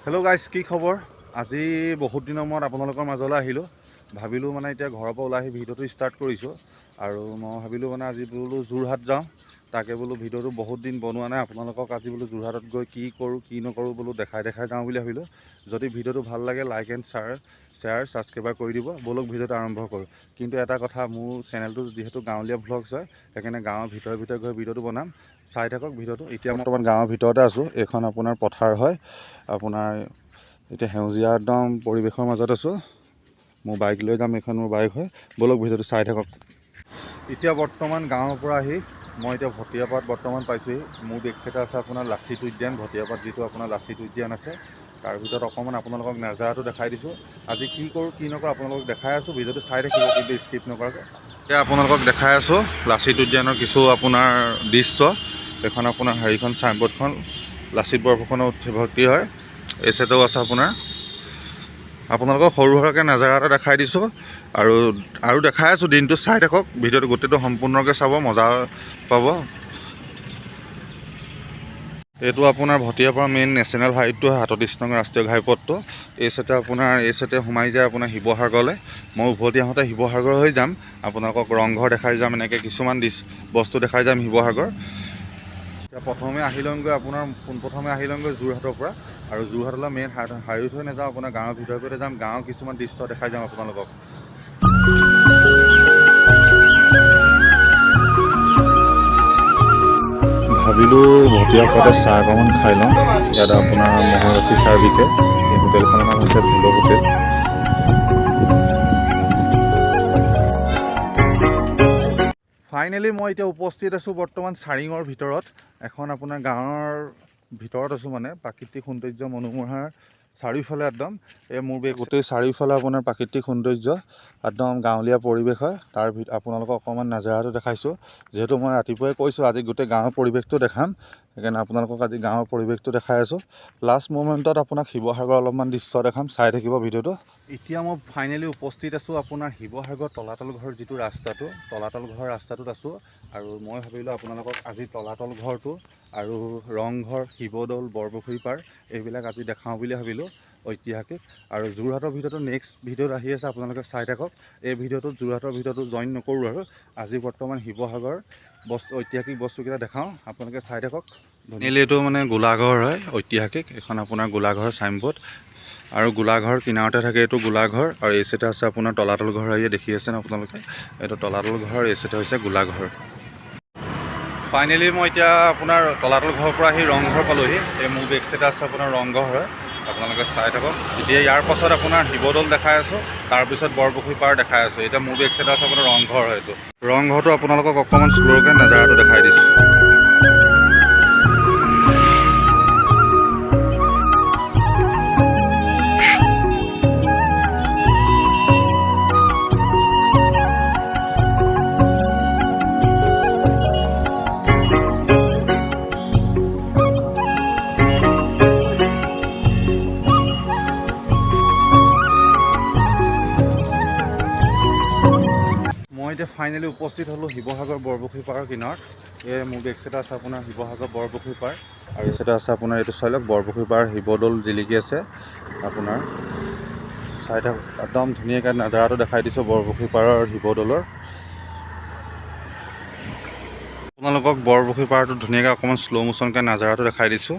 Hello' guys, কি খবৰ? আজি বহুত দিনৰ মূৰত আপোনালোকৰ মাজলৈ আহিলোঁ। ভাবিলোঁ মানে এতিয়া ঘৰৰ পৰা ওলাই আহি ভিডিঅ'টো ষ্টাৰ্ট কৰিছোঁ। আৰু মই ভাবিলোঁ মানে আজি বোলো যোৰহাট যাওঁ, তাকে বোলো ভিডিঅ'টো বহুত দিন বনোৱা নাই। আপোনালোকক আজি বোলো যোৰহাটত গৈ কি কৰোঁ কি নকৰোঁ বোলো দেখাই যাওঁ বুলি ভাবিলোঁ। যদি ভিডিঅ'টো ভাল লাগে লাইক এণ্ড শ্বেয়াৰ ছাবস্ক্ৰাইব কৰি দিব। ব'লক ভিডিঅ'টো আৰম্ভ কৰোঁ। কিন্তু এটা কথা, মোৰ চেনেলটো যিহেতু গাঁৱলীয়া ভ্লগছ হয়, সেইকাৰণে গাঁৱৰ ভিতৰে গৈ ভিডিঅ'টো বনাম। চাই থাকক ভিডিঅ'টো। এতিয়া মই বৰ্তমান গাঁৱৰ ভিতৰতে আছোঁ। এইখন আপোনাৰ পথাৰ হয়। আপোনাৰ এতিয়া সেউজীয়া একদম পৰিৱেশৰ মাজত আছোঁ। মোৰ বাইক লৈ যাম, এইখন মোৰ বাইক হয়। ব'লক ভিডিঅ'টো চাই থাকক। এতিয়া বৰ্তমান গাঁৱৰ পৰা আহি মই এতিয়া ভটিয়াপাত বৰ্তমান পাইছোঁহি। মোৰ বেক চাইডে আছে আপোনাৰ লাচিত উদ্যান। ভটিয়াপাত যিটো আপোনাৰ লাচিত উদ্যান আছে, তাৰ ভিতৰত অকণমান আপোনালোকক নাজাৰাটো দেখাই দিছোঁ। আজি কি কৰোঁ কি নকৰোঁ আপোনালোকক দেখাই আছোঁ। ভিডিঅ'টো চাই থাকিব, কিন্তু স্কিপ নকৰাকৈ। এতিয়া আপোনালোকক দেখাই আছোঁ লাচিত উদ্যানৰ কিছু আপোনাৰ দৃশ্য। এইখন আপোনাৰ হেৰিখন চাইনবোৰ্ডখন লাচিত বৰফুকনৰ ভৰ্তি হয়। এই চাইডেও আছে আপোনালোকক সৰু সুৰাকৈ নাজাৰা এটা দেখাই দিছোঁ। আৰু দেখাই আছোঁ। দিনটো চাই থাকক, ভিডিঅ'টো গোটেইটো সম্পূৰ্ণকৈ চাব, মজা পাব। এইটো আপোনাৰ ভটিয়াৰ মেইন নেশ্যনেল হাইৱেটো হয়, ৩৭ নং ৰাষ্ট্ৰীয় ঘাইপথটো। এই চাইডে সোমাই যায় আপোনাৰ শিৱসাগৰলৈ। মই উভতি আহোঁতে শিৱসাগৰ হৈ যাম, আপোনালোকক ৰংঘৰ দেখাই যাম, এনেকৈ কিছুমান বস্তু দেখাই যাম শিৱসাগৰ। এতিয়া প্ৰথমে আহি লওঁগৈ পোনপ্ৰথমে আহি লওঁগৈ যোৰহাটৰ পৰা। আৰু যোৰহাটলৈ মেইন হাইৱেত হৈ নাযাওঁ, আপোনাৰ গাঁৱৰ ভিতৰতে যাম। গাঁৱৰ কিছুমান দৃশ্য দেখাই যাম আপোনালোকক। ভাবিলোঁ ভটিয়াপাতে চাহ অকণমান খাই লওঁ। ইয়াত আপোনাৰ মহৰখী চাহ বিকে। এই হোটেলখনৰ নাম হৈছে ভেলো হোটেল। ফাইনেলি মই এতিয়া উপস্থিত আছোঁ বৰ্তমান চাৰিঙৰ ভিতৰত। এখন আপোনাৰ গাঁৱৰ ভিতৰত আছোঁ, মানে প্ৰাকৃতিক সৌন্দৰ্য মনোমোহাৰ চাৰিওফালে একদম। মোৰ গোটেই চাৰিওফালে আপোনাৰ প্ৰাকৃতিক সৌন্দৰ্য, একদম গাঁৱলীয়া পৰিৱেশ হয়। তাৰ আপোনালোকক অকণমান নাজাৰাটো দেখাইছোঁ। যিহেতু মই ৰাতিপুৱাই কৈছোঁ আজি গোটেই গাঁৱৰ পৰিৱেশটো দেখাম, সেইকাৰণে আপোনালোকক আজি গাঁৱৰ পৰিৱেশটো দেখাই আছোঁ। লাষ্ট ম'মেণ্টত আপোনাক শিৱসাগৰ অলপমান দৃশ্য দেখাম, চাই থাকিব ভিডিঅ'টো। এতিয়া মই ফাইনেলি উপস্থিত আছোঁ আপোনাৰ শিৱসাগৰ তলাতল ঘৰ যিটো ৰাস্তাটো, তলাতল ঘৰ ৰাস্তাটোত আছোঁ। আৰু মই ভাবিলোঁ আপোনালোকক আজি তলাতল ঘৰটো আৰু ৰংঘৰ, শিৱদৌল, বৰপুখুৰী পাৰ এইবিলাক আজি দেখাওঁ বুলি ভাবিলোঁ, ঐতিহাসিক। আৰু যোৰহাটৰ ভিডিঅ'টো নেক্সট ভিডিঅ'ত আহি আছে, আপোনালোকে চাই থাকক। এই ভিডিঅ'টোত যোৰহাটৰ ভিডিঅ'টো জইন নকৰোঁ আৰু আজি বৰ্তমান শিৱসাগৰ ঐতিহাসিক বস্তুকেইটা দেখাওঁ, আপোনালোকে চাই থাকক। এইটো মানে গোলাঘৰ হয়, ঐতিহাসিক। এখন আপোনাৰ গোলাঘৰ চাইনবোৰ্ড, আৰু গোলাঘৰ কিনাৰতে থাকে এইটো গোলাঘৰ। আৰু এই চাইডে আছে আপোনাৰ তলাতল ঘৰ। এই দেখি আছে ন আপোনালোকে, এইটো তলাতল ঘৰ, এই চাইডে হৈছে গোলাঘৰ। ফাইনেলি মই এতিয়া আপোনাৰ তলাতল ঘৰৰ পৰা আহি ৰংঘৰ পালোঁহি। এই মোৰ বেক চাইডে আছে আপোনাৰ ৰংঘৰ হয়, আপোনালোকে চাই থাকক। এতিয়া ইয়াৰ পাছত আপোনাৰ শিৱদৌল দেখাই আছোঁ, তাৰপিছত বৰপুখুৰী পাৰ দেখাই আছোঁ। এতিয়া মোৰ বেক চাইডে আছে আপোনাৰ ৰংঘৰ হয়। এইটো ৰংঘৰটো আপোনালোকক অকণমান শ্ল'কৈ নাজাৰাটো দেখাই দিছোঁ। মই এতিয়া ফাইনেলি উপস্থিত হ'লোঁ শিৱসাগৰ বৰপুখুৰী পাৰৰ কিনাৰত। এই মোৰ বেক চাইডে আছে আপোনাৰ শিৱসাগৰ বৰপুখুৰী পাৰ, আৰু এই চাইডে আছে আপোনাৰ এইটো চাই লওক বৰপুখুৰী পাৰ শিৱদৌল জিলিকি আছে। আপোনাৰ চাই থাকক, একদম ধুনীয়াকৈ নাজাৰাটো দেখাই দিছোঁ বৰপুখুৰী পাৰৰ শিৱদৌলৰ। আপোনালোকক বৰপুখুৰী পাৰটো ধুনীয়াকৈ অকণমান শ্ল' মোশ্যনকৈ নাজাৰাটো দেখাই দিছোঁ।